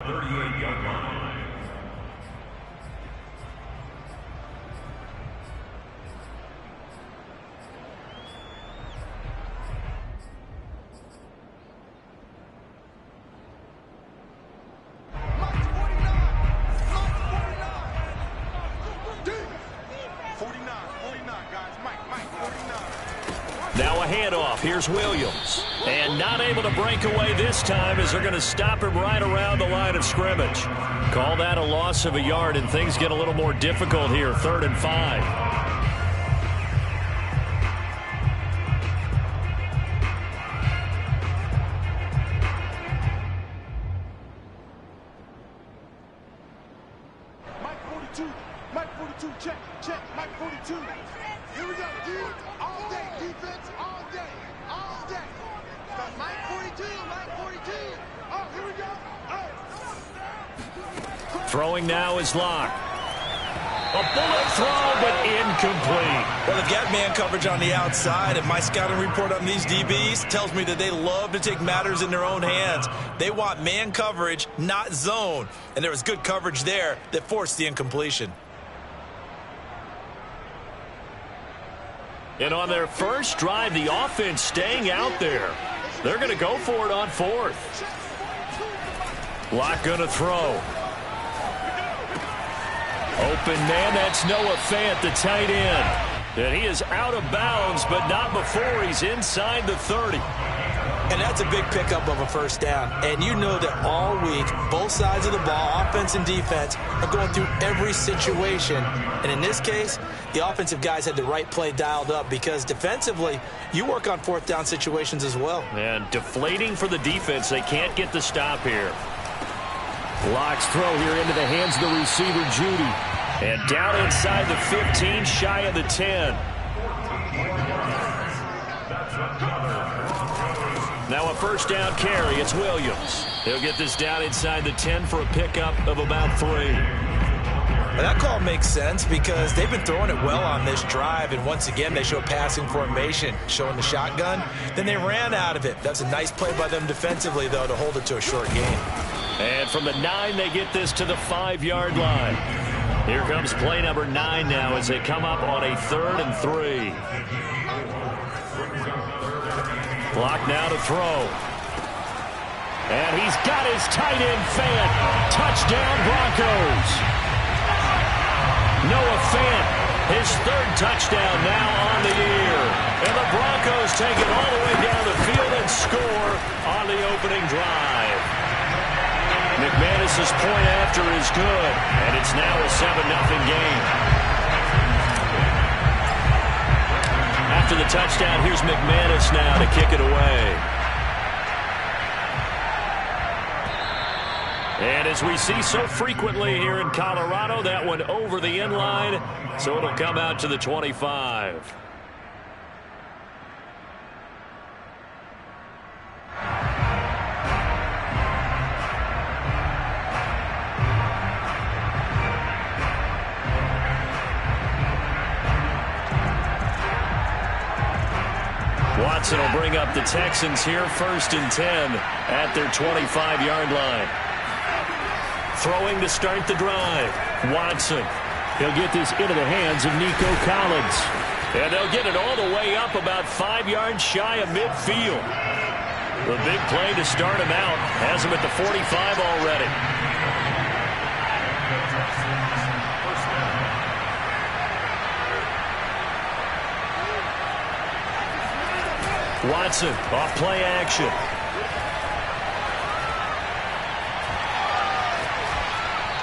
38-yard line. Now a handoff. Here's Williams. And not able to break away this time as they're going to stop him right around the line of scrimmage. Call that a loss of a yard, and things get a little more difficult here. 3rd and 5. Mike 42, check, Mike 42. Here we go, dude. All day, defense, all day. Got Mike 42. Oh, here we go. Oh. Throwing now is Locke. A bullet throw, but incomplete. Well, they've got man coverage on the outside, and my scouting report on these DBs tells me that they love to take matters in their own hands. They want man coverage, not zone. And there was good coverage there that forced the incompletion. And on their first drive, the offense staying out there. They're going to go for it on 4th. Locke going to throw. Open man, that's Noah Fant, the tight end. And he is out of bounds, but not before he's inside the 30. And that's a big pickup of a first down. And you know that all week, both sides of the ball, offense and defense, are going through every situation. And in this case, the offensive guys had the right play dialed up because defensively, you work on 4th down situations as well. And deflating for the defense. They can't get the stop here. Locke's throw here into the hands of the receiver, Judy. And down inside the 15, shy of the 10. Now a first down carry. It's Williams. He'll get this down inside the 10 for a pickup of about 3. And that call makes sense because they've been throwing it well on this drive, and once again they show passing formation, showing the shotgun. Then they ran out of it. That's a nice play by them defensively, though, to hold it to a short gain. And from the 9, they get this to the 5-yard line. Here comes play number 9 now as they come up on a 3rd and 3. Clock now to throw. And he's got his tight end Fant. Touchdown Broncos. Noah Fant, his 3rd touchdown now on the year. And the Broncos take it all the way down the field and score on the opening drive. McManus's point after is good, and it's now a 7-0 game. After the touchdown, here's McManus now to kick it away. And as we see so frequently here in Colorado, that one over the end line, so it'll come out to the 25. Watson will bring up the Texans here, 1st and 10 at their 25-yard line. Throwing to start the drive. Watson. He'll get this into the hands of Nico Collins. And they'll get it all the way up about 5 yards shy of midfield. The big play to start him out has him at the 45 already. Watson off play action.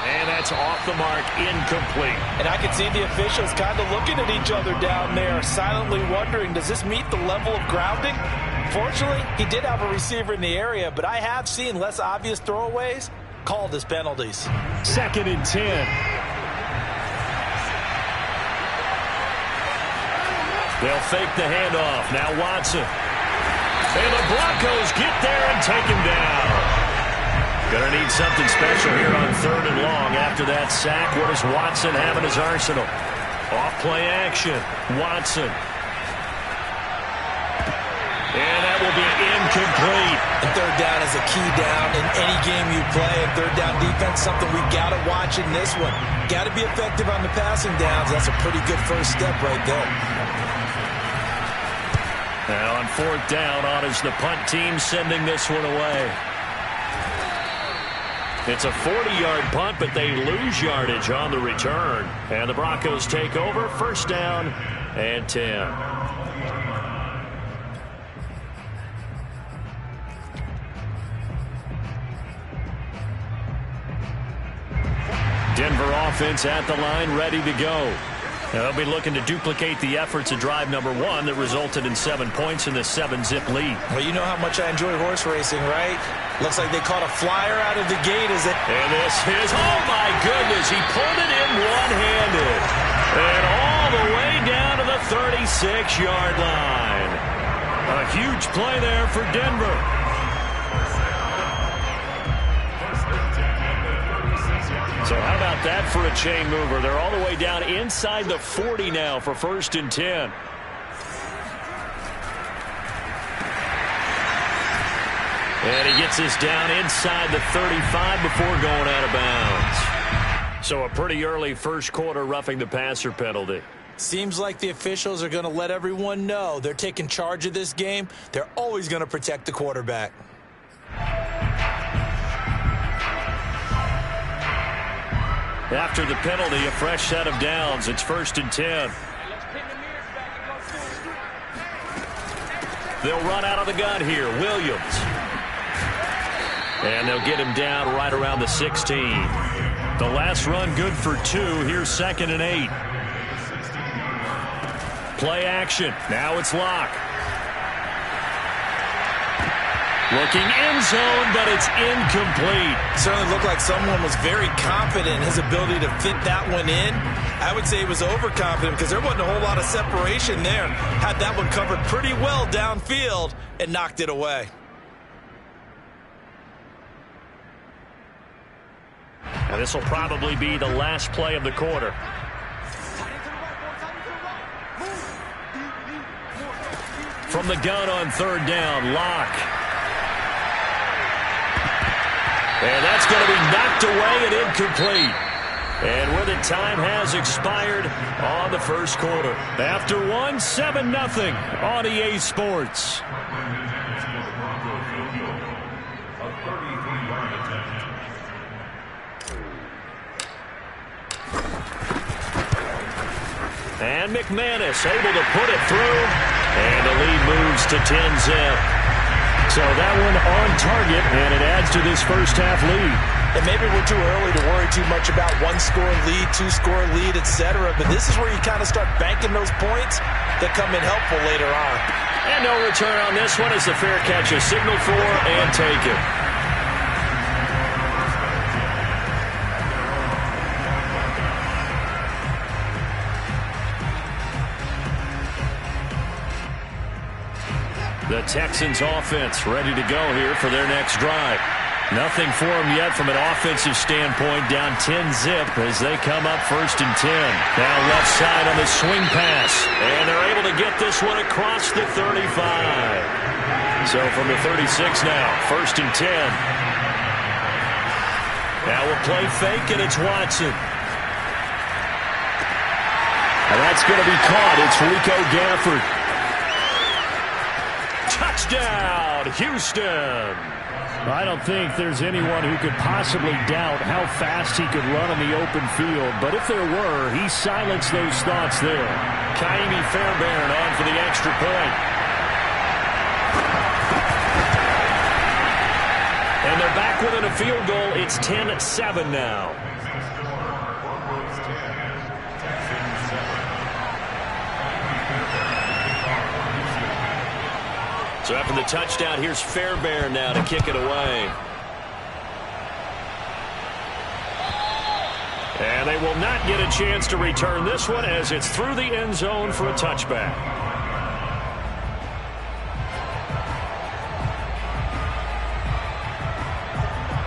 And that's off the mark, incomplete. And I can see the officials kind of looking at each other down there, silently wondering, does this meet the level of grounding? Fortunately, he did have a receiver in the area, but I have seen less obvious throwaways called as penalties. 2nd and 10. They'll fake the handoff. Now Watson. And the Broncos get there and take him down. Gonna need something special here on 3rd and long. After that sack, what does Watson have in his arsenal? Off play action. Watson. And that will be incomplete. And third down is a key down in any game you play. And third down defense, something we got to watch in this one. Got to be effective on the passing downs. That's a pretty good first step right there. Now on fourth down, on is the punt team sending this one away. It's a 40-yard punt, but they lose yardage on the return. And the Broncos take over, first down and 10. Denver offense at the line, ready to go. They'll be looking to duplicate the efforts of drive number 1 that resulted in 7 points in the 7-zip lead. Well, you know how much I enjoy horse racing, right? Looks like they caught a flyer out of the gate. And this is, oh my goodness, he pulled it in one-handed. And all the way down to the 36-yard line. A huge play there for Denver. So how about that for a chain mover? They're all the way down inside the 40 now for first and 10. And he gets this down inside the 35 before going out of bounds. So a pretty early first quarter roughing the passer penalty. Seems like the officials are going to let everyone know they're taking charge of this game. They're always going to protect the quarterback. After the penalty, a fresh set of downs. It's first and 10. They'll run out of the gun here. Williams. And they'll get him down right around the 16. The last run good for 2. Here's second and 8. Play action. Now it's Locke. Looking end zone, but it's incomplete. Certainly looked like someone was very confident in his ability to fit that one in. I would say he was overconfident because there wasn't a whole lot of separation there. Had that one covered pretty well downfield and knocked it away. And this will probably be the last play of the quarter. From the gun on third down, Locke. And that's going to be knocked away and incomplete. And with it, time has expired on the first quarter. After one, 7-0 on EA Sports. And McManus able to put it through. And the lead moves to 10-zip. So that one on target, and it adds to this first half lead. And maybe we're too early to worry too much about one-score lead, two-score lead, etc. But this is where you kind of start banking those points that come in helpful later on. And no return on this one as the fair catch is signaled for and taken. The Texans offense ready to go here for their next drive. Nothing for them yet from an offensive standpoint, down 10-zip as they come up first and 10. Now left side on the swing pass, and they're able to get this one across the 35. So from the 36 now, first and 10. Now we'll play fake, and it's Watson. And that's going to be caught. It's Rico Gafford. Touchdown, Houston. I don't think there's anyone who could possibly doubt how fast he could run in the open field. But if there were, he silenced those thoughts there. Kaimi Fairbairn on for the extra point. And they're back within a field goal. It's 10-7 now. So after the touchdown, here's Fairbairn now to kick it away. And they will not get a chance to return this one as it's through the end zone for a touchback.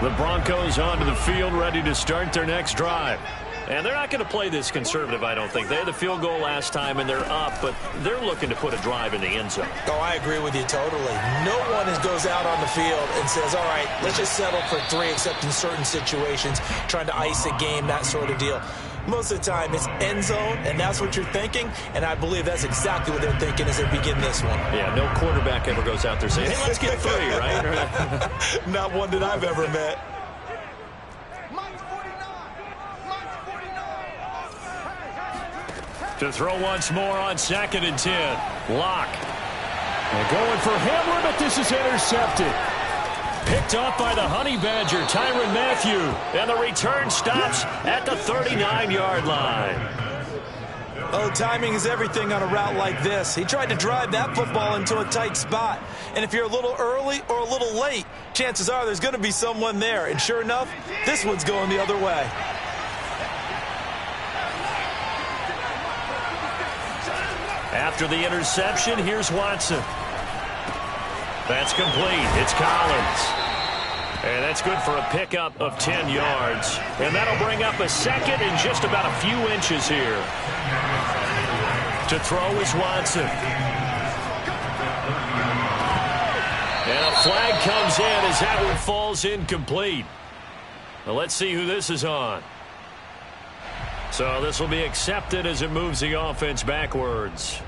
The Broncos onto the field ready to start their next drive. And they're not going to play this conservative, I don't think. They had the field goal last time, and they're up, but they're looking to put a drive in the end zone. Oh, I agree with you totally. No one goes out on the field and says, all right, let's just settle for 3, except in certain situations, trying to ice a game, that sort of deal. Most of the time, it's end zone, and that's what you're thinking, and I believe that's exactly what they're thinking as they begin this one. Yeah, no quarterback ever goes out there saying, hey, let's get 3, right? Not one that I've ever met. To throw once more on 2nd and 10. Lock. They're going for Hamler, but this is intercepted. Picked off by the Honey Badger, Tyrann Mathieu. And the return stops at the 39-yard line. Oh, timing is everything on a route like this. He tried to drive that football into a tight spot. And if you're a little early or a little late, chances are there's going to be someone there. And sure enough, this one's going the other way. After the interception, here's Watson. That's complete. It's Collins. And that's good for a pickup of 10 yards. And that'll bring up a 2nd and just about a few inches here. To throw is Watson. And a flag comes in as that one falls incomplete. Well, let's see who this is on. So this will be accepted as it moves the offense backwards.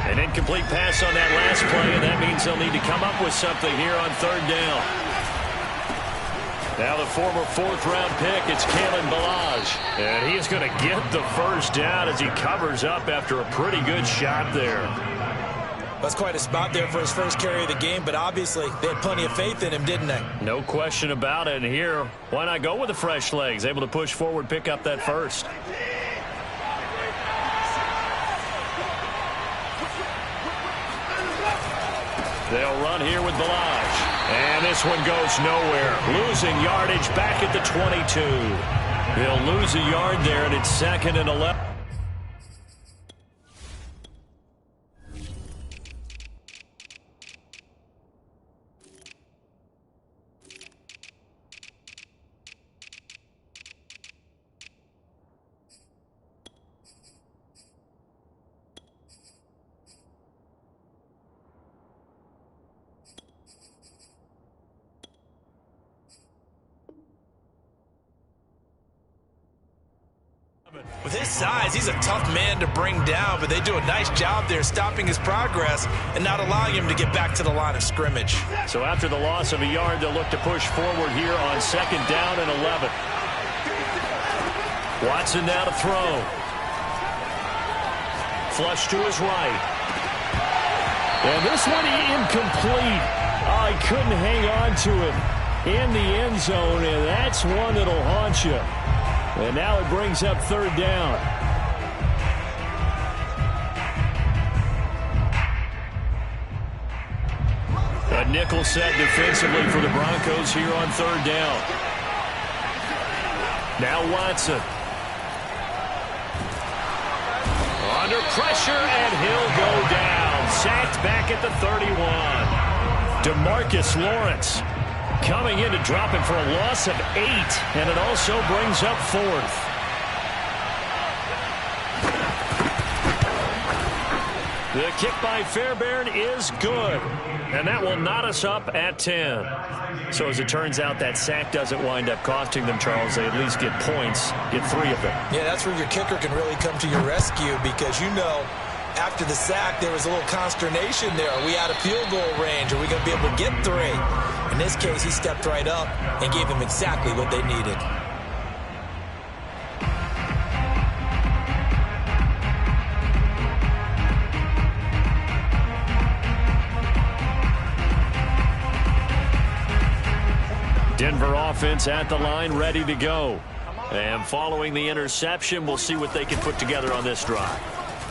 An incomplete pass on that last play, and that means they'll need to come up with something here on 3rd down. Now the former 4th-round pick, it's Kalen Ballage. And he is going to get the first down as he covers up after a pretty good shot there. That's quite a spot there for his first carry of the game, but obviously they had plenty of faith in him, didn't they? No question about it. And here, why not go with the fresh legs? Able to push forward, pick up that first. They'll run here with Ballage. And this one goes nowhere. Losing yardage back at the 22. They'll lose a yard there, and it's 2nd and 11. With his size, he's a tough man to bring down, but they do a nice job there stopping his progress and not allowing him to get back to the line of scrimmage. So after the loss of a yard, they'll look to push forward here on 2nd down and 11. Watson now to throw. Flush to his right. And this one incomplete. Oh, he couldn't hang on to it in the end zone, and that's one that'll haunt you. And now it brings up 3rd down. A nickel set defensively for the Broncos here on 3rd down. Now Watson. Under pressure, and he'll go down. Sacked back at the 31. DeMarcus Lawrence coming in to drop him for a loss of 8, and it also brings up 4th. The kick by Fairbairn is good, and that will knot us up at 10. So as it turns out, that sack doesn't wind up costing them, Charles. They at least get points, get 3 of them. Yeah, that's where your kicker can really come to your rescue, because you know after the sack there was a little consternation there. Are we out of field goal range? Are we going to be able to get 3? In this case, he stepped right up and gave them exactly what they needed. Denver offense at the line, ready to go. And following the interception, we'll see what they can put together on this drive.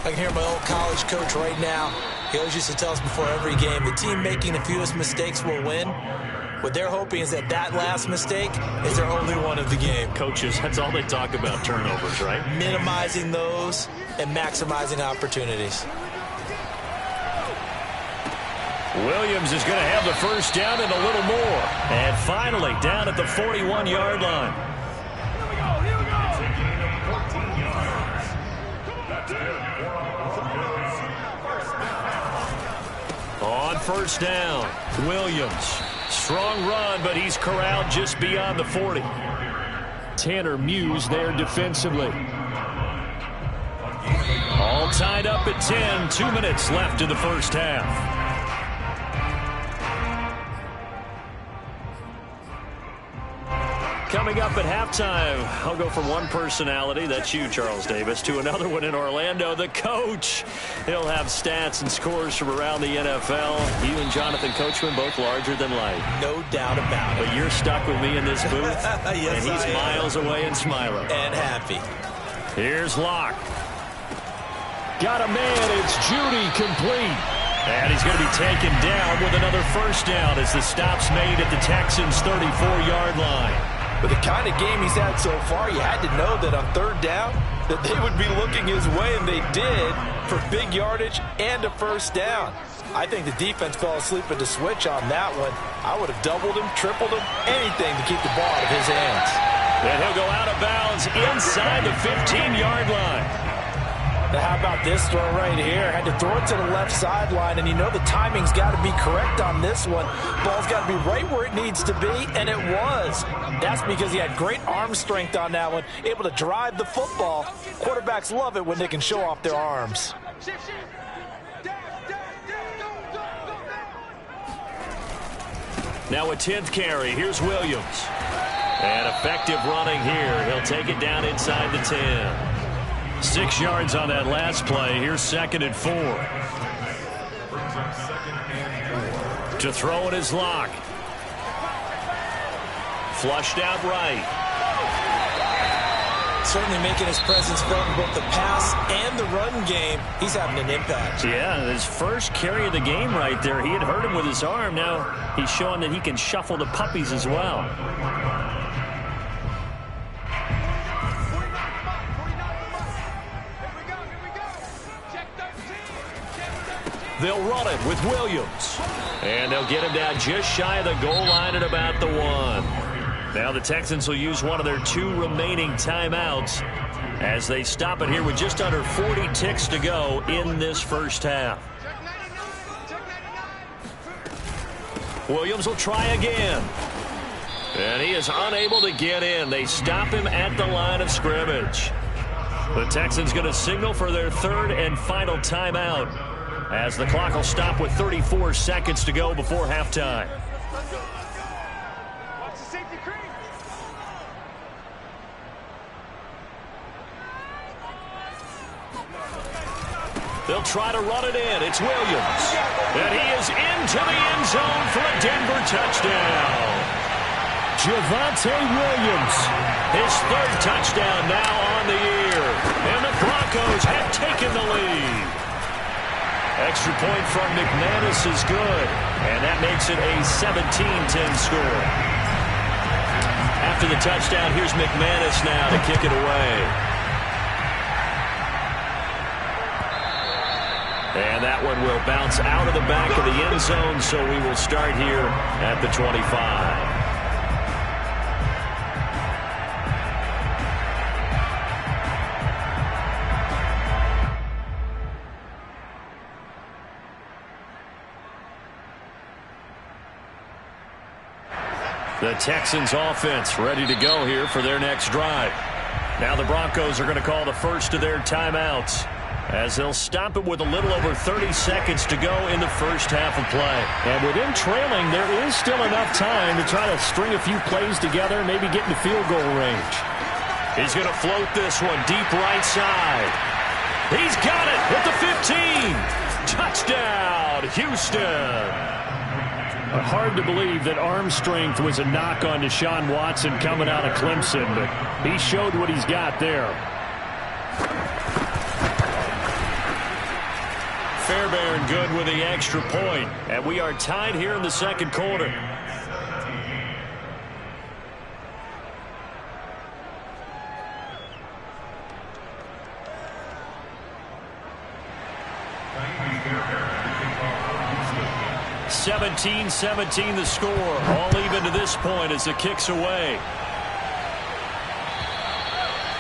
I can hear my old college coach right now He always used to tell us before every game, the team making the fewest mistakes will win. What they're hoping is that that last mistake is their only one of the game. Coaches, that's all they talk about, turnovers, right? Minimizing those and maximizing opportunities. Williams is going to have the first down and a little more. And finally, down at the 41-yard line. On first down, Williams. Strong run, but he's corralled just beyond the 40. Tanner Muse there defensively. All tied up at 10. 2 minutes left in the first half. Coming up at halftime, I'll go from one personality, that's you, Charles Davis, to another one in Orlando, the coach. He'll have stats and scores from around the NFL. You and Jonathan Coachman, both larger than life. No doubt about it. But you're stuck with me in this booth, yes, and he's miles away and smiling. And happy. Here's Locke. Got a man, it's Judy, complete. And he's going to be taken down with another first down as the stop's made at the Texans' 34-yard line. With the kind of game he's had so far, you had to know that on third down that they would be looking his way, and they did, for big yardage and a first down. I think the defense fell asleep at the switch on that one. I would have doubled him, tripled him, anything to keep the ball out of his hands. And he'll go out of bounds inside the 15-yard line. Now, how about this throw right here? Had to throw it to the left sideline, and you know the timing's got to be correct on this one. Ball's got to be right where it needs to be, and it was. That's because he had great arm strength on that one, able to drive the football. Quarterbacks love it when they can show off their arms. Now a 10th carry. Here's Williams. And effective running here. He'll take it down inside the 10. 6 yards on that last play. Here's 2nd and 4. To throw it is Locke. Flushed out right. Certainly making his presence felt in both the pass and the run game. He's having an impact. Yeah, his first carry of the game right there. He had hurt him with his arm. Now he's showing that he can shuffle the puppies as well. They'll run it with Williams. And they'll get him down just shy of the goal line at about the 1. Now the Texans will use one of their 2 remaining timeouts as they stop it here with just under 40 ticks to go in this first half. Williams will try again. And he is unable to get in. They stop him at the line of scrimmage. The Texans going to signal for their 3rd and final timeout, as the clock will stop with 34 seconds to go before halftime. They'll try to run it in. It's Williams. And he is into the end zone for a Denver touchdown. Javonte Williams. His 3rd touchdown now on the year. And the Broncos have taken the lead. Extra point from McManus is good, and that makes it a 17-10 score. After the touchdown, here's McManus now to kick it away. And that one will bounce out of the back of the end zone, so we will start here at the 25. The Texans offense ready to go here for their next drive. Now the Broncos are going to call the first of their timeouts, as they'll stop it with a little over 30 seconds to go in the first half of play. And with him trailing, there is still enough time to try to string a few plays together and maybe get in the field goal range. He's going to float this one deep right side. He's got it at the 15. Touchdown, Houston. Hard to believe that arm strength was a knock on Deshaun Watson coming out of Clemson, but he showed what he's got there. Fairbairn good with the extra point. And we are tied here in the second quarter. (17-17) the score. All even to this point as the kick's away.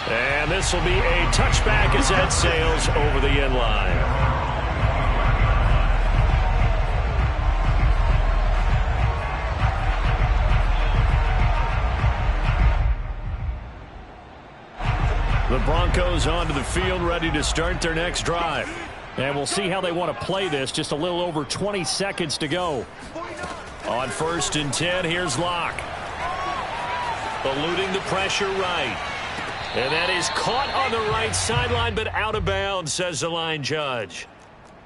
And this will be a touchback as that sails over the end line. The Broncos onto the field, ready to start their next drive. And we'll see how they want to play this. Just a little over 20 seconds to go. On 1st and 10, here's Locke. Eluding the pressure right. And that is caught on the right sideline, but out of bounds, says the line judge.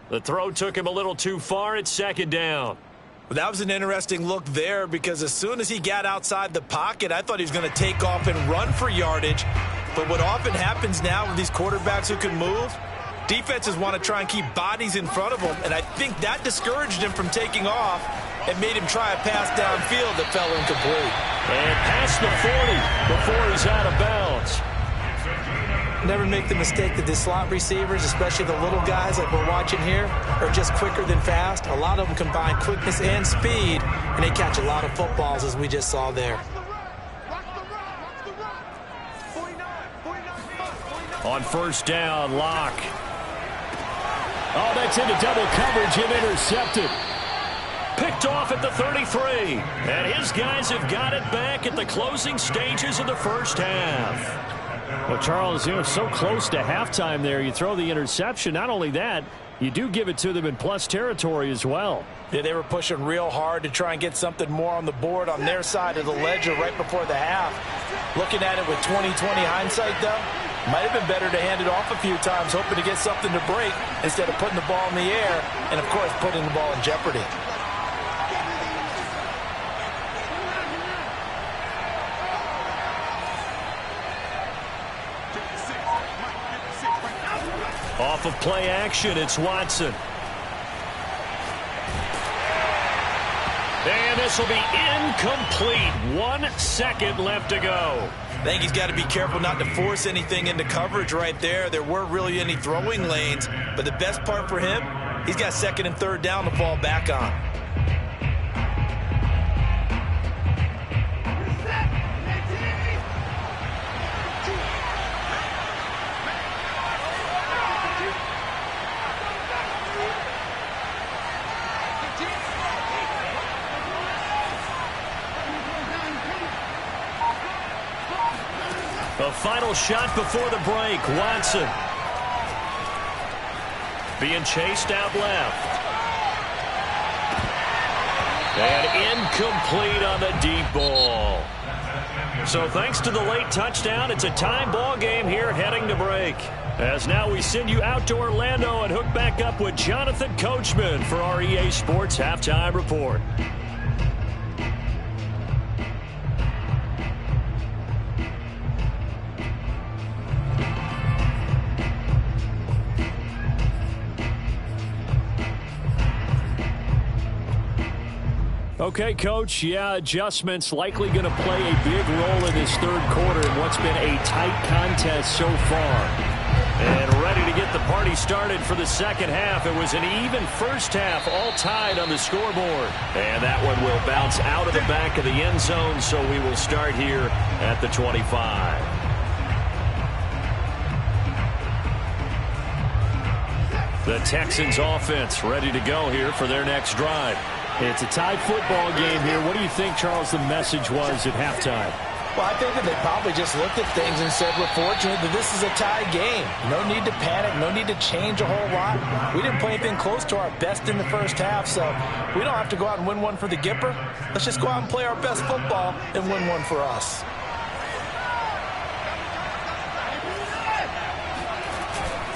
The throw took him a little too far. It's 2nd down. Well, that was an interesting look there because as soon as he got outside the pocket, I thought he was going to take off and run for yardage. But what often happens now with these quarterbacks who can move, defenses want to try and keep bodies in front of them, and I think that discouraged him from taking off and made him try a pass downfield that fell incomplete. And past the 40 before he's out of bounds. Never make the mistake that the slot receivers, especially the little guys like we're watching here, are just quicker than fast. A lot of them combine quickness and speed, and they catch a lot of footballs, as we just saw there. On 1st down, Locke. Oh, that's into double coverage and intercepted. Picked off at the 33. And his guys have got it back at the closing stages of the first half. Well, Charles, so close to halftime there. You throw the interception. Not only that, you do give it to them in plus territory as well. Yeah, they were pushing real hard to try and get something more on the board on their side of the ledger right before the half. Looking at it with 20/20 hindsight, though, might have been better to hand it off a few times, hoping to get something to break instead of putting the ball in the air and, of course, putting the ball in jeopardy. Off of play action, it's Watson. And this will be incomplete. 1 second left to go. I think he's got to be careful not to force anything into coverage right there. There weren't really any throwing lanes, but the best part for him, he's got 2nd and 3rd down to fall back on. The final shot before the break. Watson being chased out left. And incomplete on the deep ball. So thanks to the late touchdown, it's a tie ball game here heading to break. As now we send you out to Orlando and hook back up with Jonathan Coachman for our EA Sports Halftime Report. Okay, Coach, adjustments likely going to play a big role in this 3rd quarter in what's been a tight contest so far. And ready to get the party started for the 2nd half. It was an even first half, all tied on the scoreboard. And that one will bounce out of the back of the end zone, so we will start here at the 25. The Texans offense ready to go here for their next drive. It's a tied football game here. What do you think, Charles, the message was at halftime? Well, I think that they probably just looked at things and said, we're fortunate that this is a tie game. No need to panic. No need to change a whole lot. We didn't play anything close to our best in the first half, so we don't have to go out and win one for the Gipper. Let's just go out and play our best football and win one for us.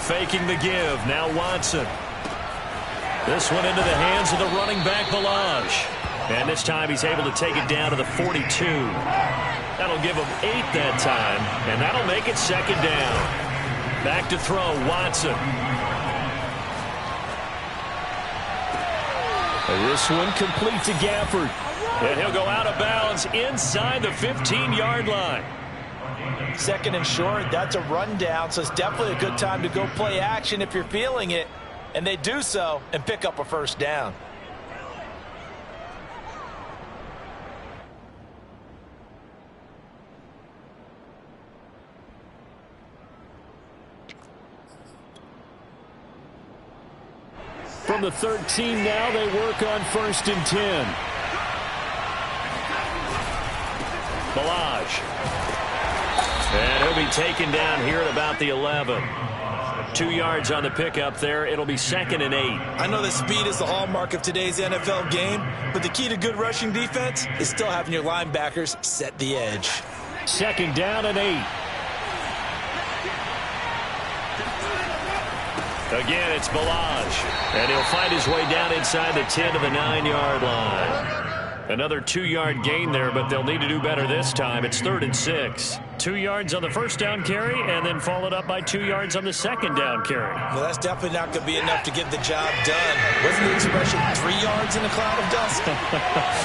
Faking the give. Now Watson. This one into the hands of the running back, Balaj. And this time he's able to take it down to the 42. That'll give him 8 that time, and that'll make it 2nd down. Back to throw, Watson. And this one complete to Gafford. And he'll go out of bounds inside the 15-yard line. Second and short, that's a rundown, so it's definitely a good time to go play action if you're feeling it. And they do so and pick up a first down. From the 13 now, they work on 1st and 10. Balaj. And he'll be taken down here at about the 11. 2 yards on the pickup there. It'll be 2nd and 8. I know that speed is the hallmark of today's NFL game, but the key to good rushing defense is still having your linebackers set the edge. 2nd down and 8. Again, it's Balaj. And he'll find his way down inside the 10 to the 9-yard line. Another 2-yard gain there, but they'll need to do better this time. It's 3rd and 6. 2 yards on the first down carry, and then followed up by 2 yards on the second down carry. Well, that's definitely not going to be enough to get the job done. Wasn't the expression 3 yards in a cloud of dust?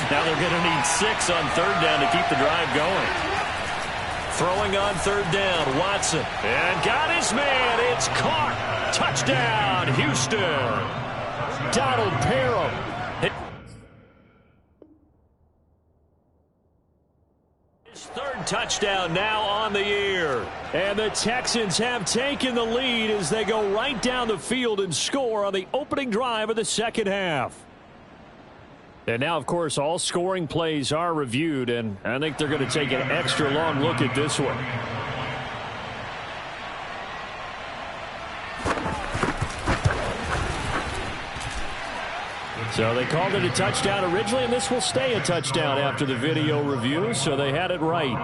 Now they're going to need 6 on 3rd down to keep the drive going. Throwing on 3rd down, Watson. And got his man. It's caught. Touchdown, Houston. Donald Parham. His 3rd touchdown now on the year. And the Texans have taken the lead as they go right down the field and score on the opening drive of the second half. And now, of course, all scoring plays are reviewed, and I think they're going to take an extra long look at this one. So they called it a touchdown originally, and this will stay a touchdown after the video review, so they had it right.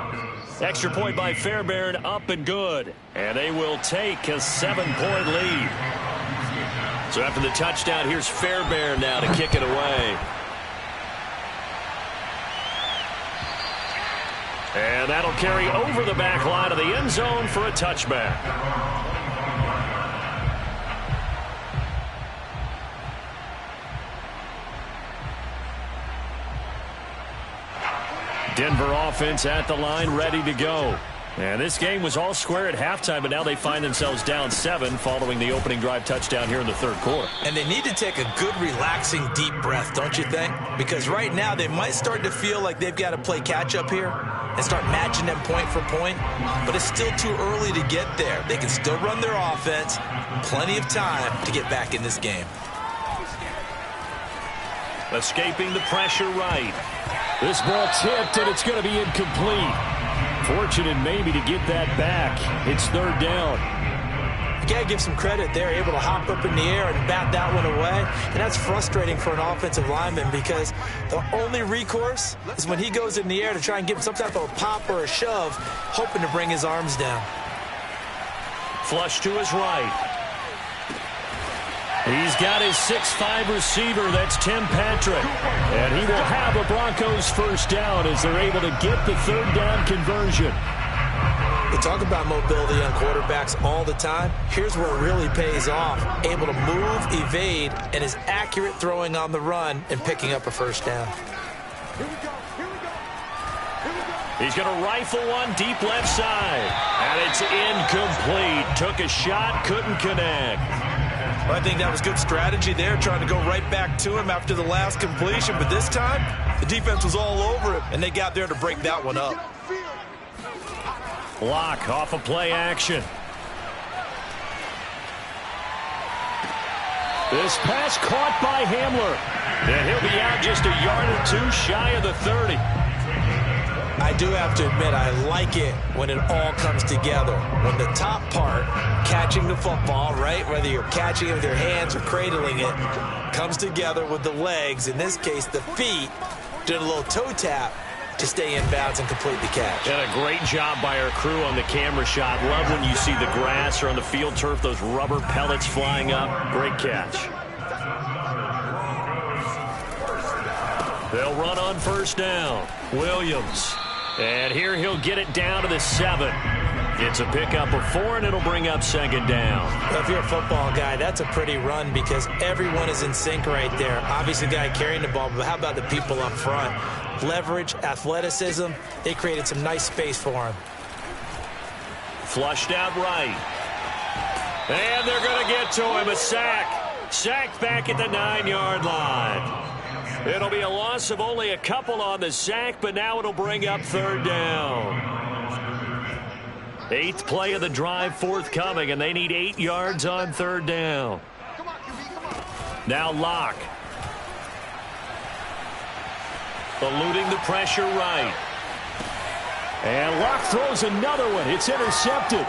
Extra point by Fairbairn, up and good. And they will take a 7-point lead. So after the touchdown, here's Fairbairn now to kick it away. And that'll carry over the back line of the end zone for a touchback. Denver offense at the line, ready to go. And this game was all square at halftime, but now they find themselves down 7 following the opening drive touchdown here in the 3rd quarter. And they need to take a good, relaxing, deep breath, don't you think? Because right now they might start to feel like they've got to play catch-up here and start matching them point for point. But it's still too early to get there. They can still run their offense. Plenty of time to get back in this game. Escaping the pressure right. This ball tipped, and it's going to be incomplete. Fortunate maybe to get that back. It's 3rd down. You got to give some credit. They're able to hop up in the air and bat that one away. And that's frustrating for an offensive lineman because the only recourse is when he goes in the air to try and give some type of a pop or a shove, hoping to bring his arms down. Flush to his right. He's got his 6'5" receiver. That's Tim Patrick. And he will have a Broncos first down as they're able to get the 3rd down conversion. We talk about mobility on quarterbacks all the time. Here's where it really pays off. Able to move, evade, and is accurate throwing on the run and picking up a first down. He's going to rifle one deep left side. And it's incomplete. Took a shot, couldn't connect. Well, I think that was good strategy there, trying to go right back to him after the last completion. But this time, the defense was all over it, and they got there to break that one up. Block off of play action. This pass caught by Hamler. And he'll be out just a yard or 2 shy of the 30. I do have to admit, I like it when it all comes together. When the top part, catching the football, right, whether you're catching it with your hands or cradling it, comes together with the legs, in this case the feet, doing a little toe tap to stay in bounds and complete the catch. And a great job by our crew on the camera shot. Love when you see the grass or on the field turf, those rubber pellets flying up. Great catch. They'll run on first down. Williams. And here he'll get it down to the 7. It's a pickup of 4, and it'll bring up second down. Well, if you're a football guy, that's a pretty run because everyone is in sync right there. Obviously, the guy carrying the ball, but how about the people up front? Leverage, athleticism, they created some nice space for him. Flushed out right. And they're going to get to him. A sack. Sacked back at the 9-yard line. It'll be a loss of only a couple on the sack, but now it'll bring up third down. 8th play of the drive forthcoming, and they need 8 yards on third down. Now Locke. Eluding the pressure right. And Locke throws another one. It's intercepted.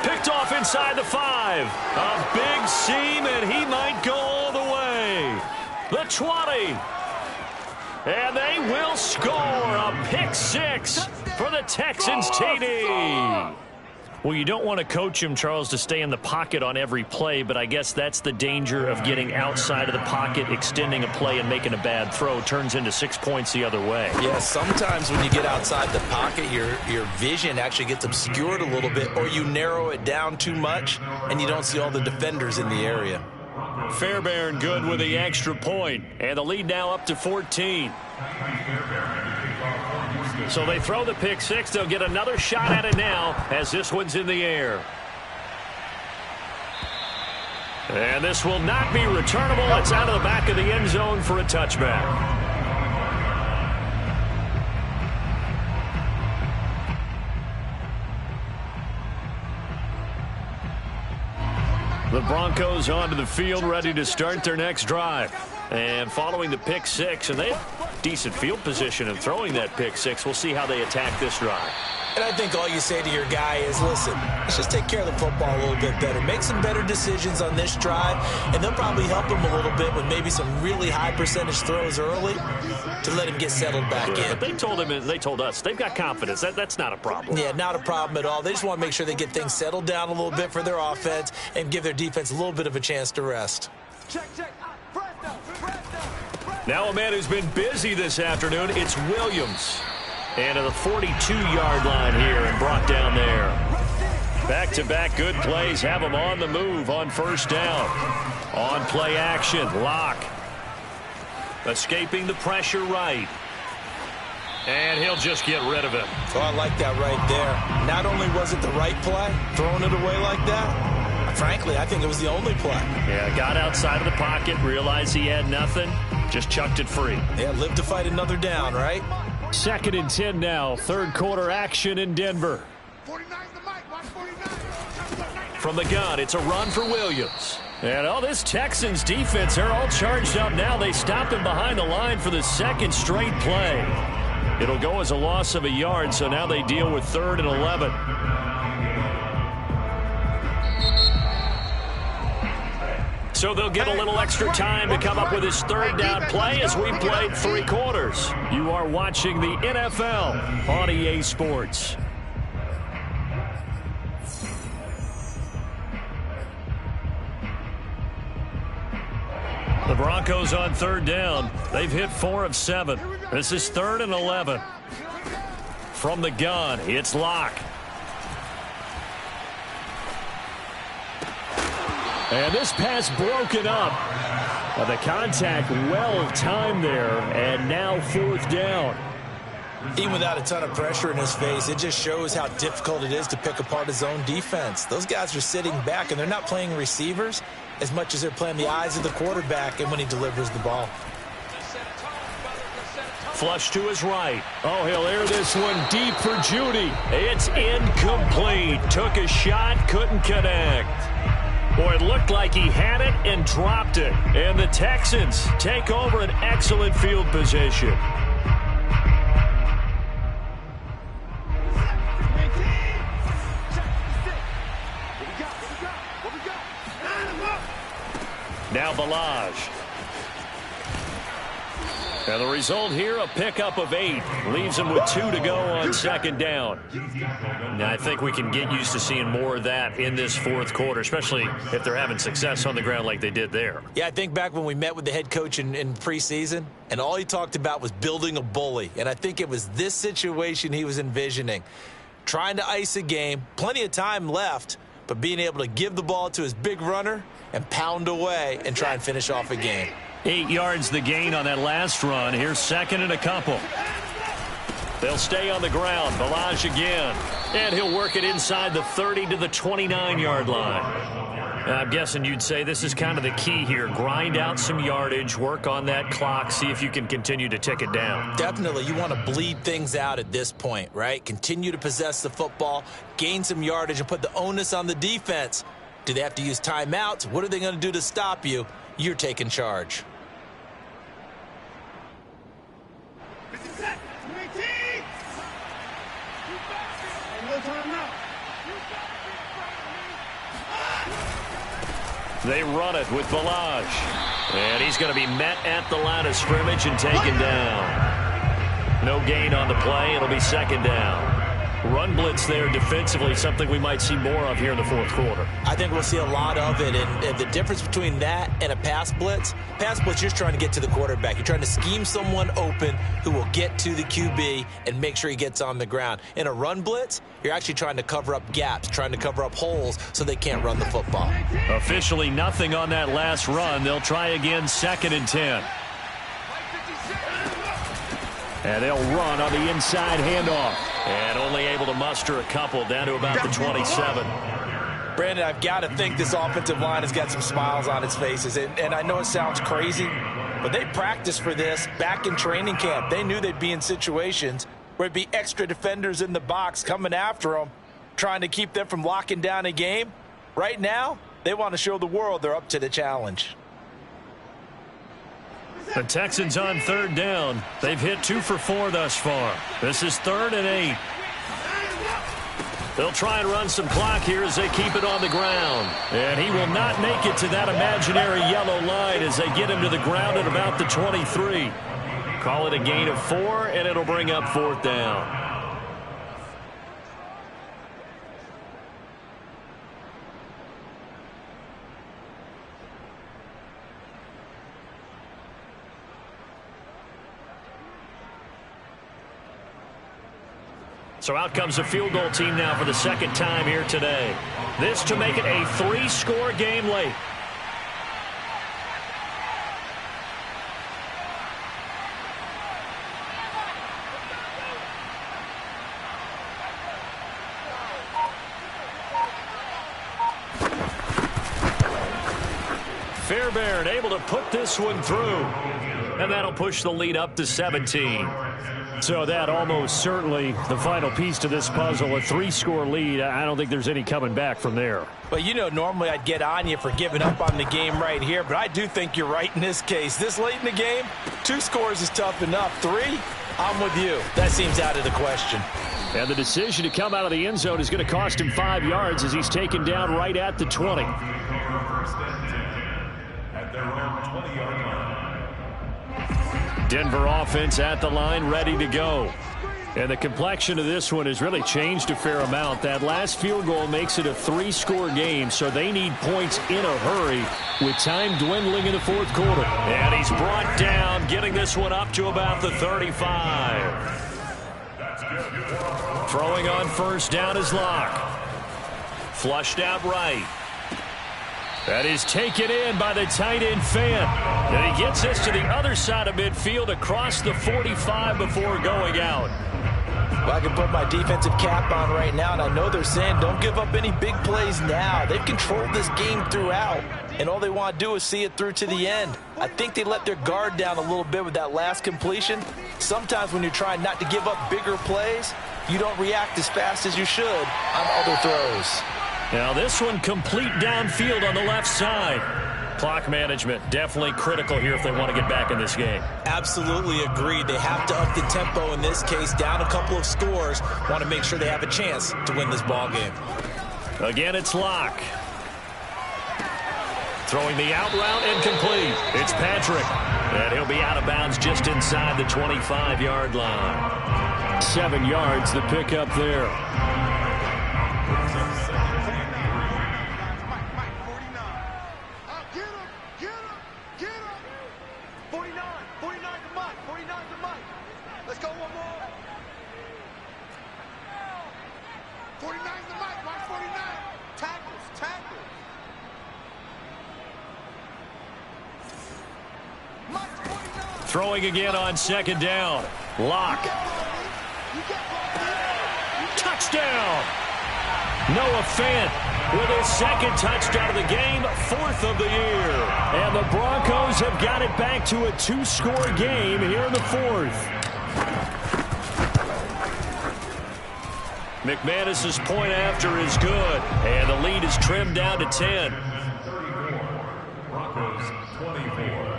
Picked off inside the 5. A big seam, and he might go all the way. The 20. And they will score a pick 6 for the Texans TD. Well, you don't want to coach him, Charles, to stay in the pocket on every play, but I guess that's the danger of getting outside of the pocket, extending a play, and making a bad throw. Turns into 6 points the other way. Yeah, sometimes when you get outside the pocket, your vision actually gets obscured a little bit, or you narrow it down too much, and you don't see all the defenders in the area. Fairbairn good with the extra point, and the lead now up to 14. So they throw the pick 6. They'll get another shot at it now as this one's in the air. And this will not be returnable. It's out of the back of the end zone for a touchback. The Broncos onto the field, ready to start their next drive. And following the pick 6, and they have decent field position in throwing that pick 6. We'll see how they attack this drive. And I think all you say to your guy is, listen, let's just take care of the football a little bit better. Make some better decisions on this drive, and they'll probably help him a little bit with maybe some really high percentage throws early to let him get settled back in. But they told him, and they told us, they've got confidence. That's not a problem. Yeah, not a problem at all. They just want to make sure they get things settled down a little bit for their offense and give their defense a little bit of a chance to rest. Now a man who's been busy this afternoon, it's Williams. And to the 42-yard line here and brought down there. Back-to-back good plays have him on the move on first down. On play action, Locke. Escaping the pressure right. And he'll just get rid of it. Oh, I like that right there. Not only was it the right play, throwing it away like that, frankly, I think it was the only play. Yeah, got outside of the pocket, realized he had nothing, just chucked it free. Yeah, live to fight another down, right? 2nd and 10 now. Third quarter action in Denver. From the gun, it's a run for Williams. And this Texans defense, they're all charged up now. They stopped him behind the line for the 2nd straight play. It'll go as a loss of a yard, so now they deal with 3rd and 11. So they'll get a little extra time to come up with his 3rd down play as we played 3 quarters. You are watching the NFL on EA Sports. The Broncos on 3rd down. They've hit 4 of 7. This is 3rd and 11. From the gun, it's Locke. And this pass broken up. The contact well timed there, and now 4th down. Even without a ton of pressure in his face, it just shows how difficult it is to pick apart his own defense. Those guys are sitting back, and they're not playing receivers as much as they're playing the eyes of the quarterback and when he delivers the ball. Flush to his right. Oh, he'll air this one deep for Judy. It's incomplete. Took a shot, couldn't connect. Boy, it looked like he had it and dropped it. And the Texans take over an excellent field position. Now Balaj. And the result here, a pickup of 8. Leaves him with 2 to go on 2nd down. Now, I think we can get used to seeing more of that in this 4th quarter, especially if they're having success on the ground like they did there. Yeah, I think back when we met with the head coach in preseason, and all he talked about was building a bully. And I think it was this situation he was envisioning. trying to ice a game, plenty of time left, but being able to give the ball to his big runner and pound away and try and finish off a game. 8 yards the gain on that last run. Here's second and a couple. They'll stay on the ground. Balaj again. And he'll work it inside the 30 to the 29-yard line. I'm guessing you'd say this is kind of the key here. Grind out some yardage, work on that clock, see if you can continue to tick it down. Definitely. You want to bleed things out at this point, right? Continue to possess the football, gain some yardage, and put the onus on the defense. Do they have to use timeouts? What are they going to do to stop you? You're taking charge. They run it with Balaj. And he's going to be met at the line of scrimmage and taken down. No gain on the play. It'll be second down. Run blitz there defensively, something we might see more of here in the fourth quarter. I think we'll see a lot of it, and the difference between that and a pass blitz, you're just trying to get to the quarterback. You're trying to scheme someone open who will get to the QB and make sure he gets on the ground. In a run blitz, you're actually trying to cover up gaps, trying to cover up holes so they can't run the football. Officially nothing on that last run. They'll try again, second and 10. And they'll run on the inside handoff. And only able to muster a couple down to about the 27. Brandon, I've got to think this offensive line has got some smiles on its faces. And I know it sounds crazy, but they practiced for this back in training camp. They knew they'd be in situations where there'd be extra defenders in the box coming after them, trying to keep them from locking down a game. Right now, they want to show the world they're up to the challenge. The Texans on third down. They've hit 2 for 4 thus far. This is 3rd and 8. They'll try and run some clock here as they keep it on the ground. And he will not make it to that imaginary yellow line as they get him to the ground at about the 23. Call it a gain of 4, and it'll bring up 4th down. So out comes the field goal team now for the second time here today. This to make it a 3-score game late. Fairbairn able to put this one through. And that'll push the lead up to 17. So that almost certainly the final piece to this puzzle, a 3-score lead. I don't think there's any coming back from there. Well, you know, normally I'd get on you for giving up on the game right here, but I do think you're right in this case. This late in the game, 2 scores is tough enough. 3, I'm with you. That seems out of the question. And the decision to come out of the end zone is going to cost him 5 yards as he's taken down right at the 20. At their own 20-yard line. Denver offense at the line, ready to go. And the complexion of this one has really changed a fair amount. That last field goal makes it a 3-score game, so they need points in a hurry with time dwindling in the fourth quarter. And he's brought down, getting this one up to about the 35. Throwing on first down is Locke. Flushed out right. That is taken in by the tight end Fant. And he gets this to the other side of midfield across the 45 before going out. Well, I can put my defensive cap on right now, and I know they're saying don't give up any big plays now. They've controlled this game throughout, and all they want to do is see it through to the end. I think they let their guard down a little bit with that last completion. Sometimes when you're trying not to give up bigger plays, you don't react as fast as you should on other throws. Now this one complete downfield on the left side. Clock management definitely critical here if they want to get back in this game. Absolutely agreed. They have to up the tempo in this case, down a couple of scores. Want to make sure they have a chance to win this ball game. Again, it's Locke. Throwing the out route incomplete. It's Patrick. And he'll be out of bounds just inside the 25-yard line. 7 yards, the pickup there. 49 the mic. Watch 49. Tackles, tackles. Mike 49. Throwing again on second down. Lock. Touchdown. Noah Fant with his second touchdown of the game, 4th of the year. And the Broncos have got it back to a 2-score game here in the 4th. McManus's point after is good, and the lead is trimmed down to 10. 34. Broncos 24.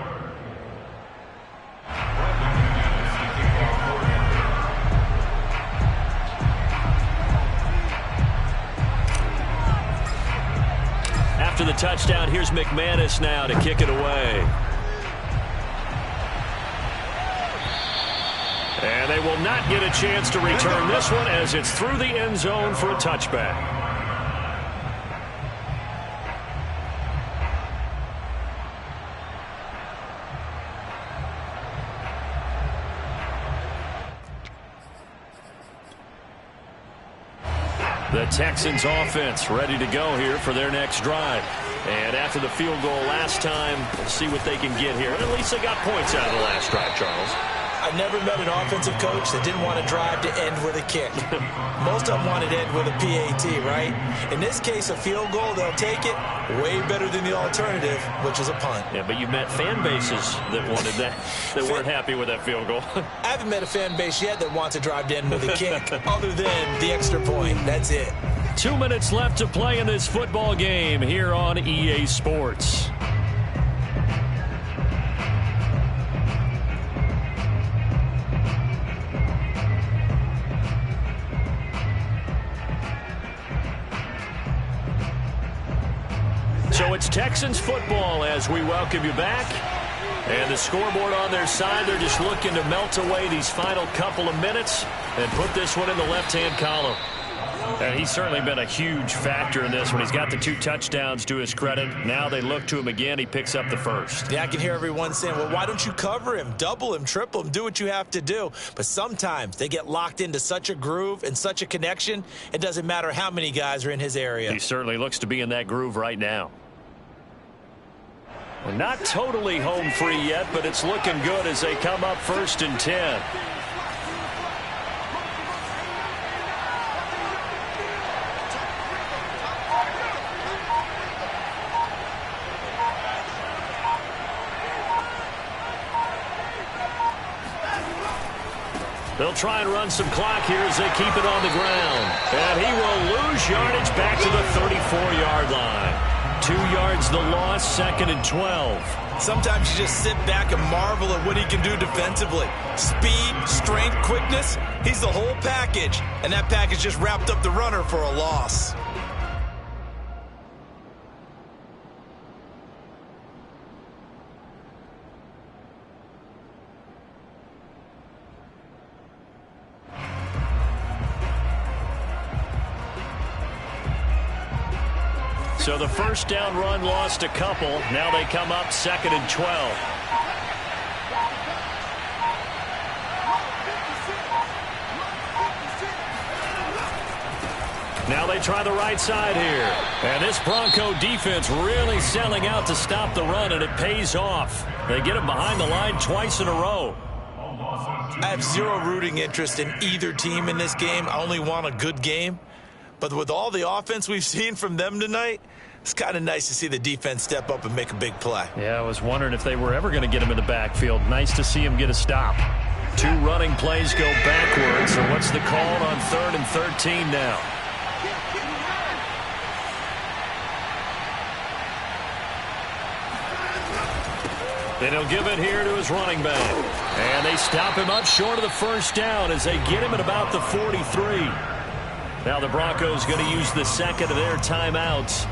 After the touchdown, here's McManus now to kick it away. And they will not get a chance to return this one as it's through the end zone for a touchback. The Texans offense ready to go here for their next drive. And after the field goal last time, we'll see what they can get here. At least they got points out of the last drive, Charles. I've never met an offensive coach that didn't want to drive to end with a kick. Most of them wanted to end with a PAT, right? In this case, a field goal, they'll take it. Way better than the alternative, which is a punt. Yeah, but you've met fan bases that wanted that, that weren't happy with that field goal. I haven't met a fan base yet that wants to drive to end with a kick, other than the extra point. That's it. 2 minutes left to play in this football game here on EA Sports. So it's Texans football as we welcome you back. And the scoreboard on their side, they're just looking to melt away these final couple of minutes and put this one in the left-hand column. And he's certainly been a huge factor in this one. He's got the 2 touchdowns to his credit. Now they look to him again. He picks up the first. Yeah, I can hear everyone saying, well, why don't you cover him, double him, triple him, do what you have to do. But sometimes they get locked into such a groove and such a connection, it doesn't matter how many guys are in his area. He certainly looks to be in that groove right now. Well, not totally home free yet, but it's looking good as they come up 1st and 10. They'll try and run some clock here as they keep it on the ground. And he will lose yardage back to the 34-yard line. 2 yards the loss, 2nd and 12. Sometimes you just sit back and marvel at what he can do defensively. Speed, strength, quickness, he's the whole package. And that package just wrapped up the runner for a loss. So the first down run lost a couple. Now they come up 2nd and 12. Now they try the right side here. And this Bronco defense really selling out to stop the run, and it pays off. They get him behind the line twice in a row. I have zero rooting interest in either team in this game. I only want a good game. But with all the offense we've seen from them tonight, it's kind of nice to see the defense step up and make a big play. Yeah, I was wondering if they were ever going to get him in the backfield. Nice to see him get a stop. 2 running plays go backwards. So what's the call on 3rd and 13 now? And he'll give it here to his running back. And they stop him up short of the first down as they get him at about the 43. Now the Broncos going to use the second of their timeouts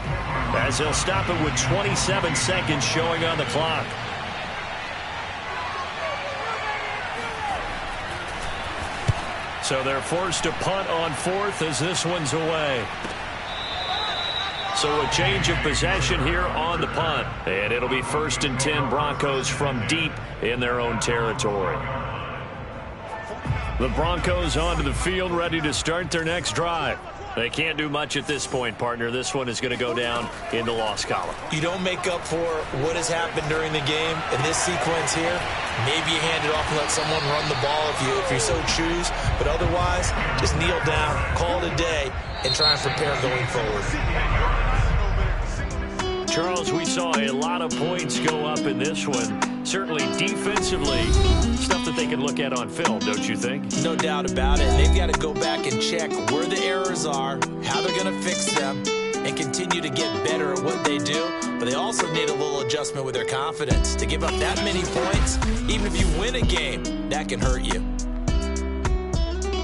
as they'll stop it with 27 seconds showing on the clock. So they're forced to punt on 4th as this one's away. So a change of possession here on the punt. And it'll be 1st and 10 Broncos from deep in their own territory. The Broncos onto the field ready to start their next drive. They can't do much at this point, partner. This one is going to go down in the loss column. You don't make up for what has happened during the game in this sequence here. Maybe you hand it off and let someone run the ball if you so choose. But otherwise, just kneel down, call it a day, and try and prepare going forward. Charles, we saw a lot of points go up in this one. Certainly defensively, stuff that they can look at on film, don't you think? No doubt about it. They've got to go back and check where the errors are, how they're going to fix them, and continue to get better at what they do. But they also need a little adjustment with their confidence. To give up that many points, even if you win a game, that can hurt you.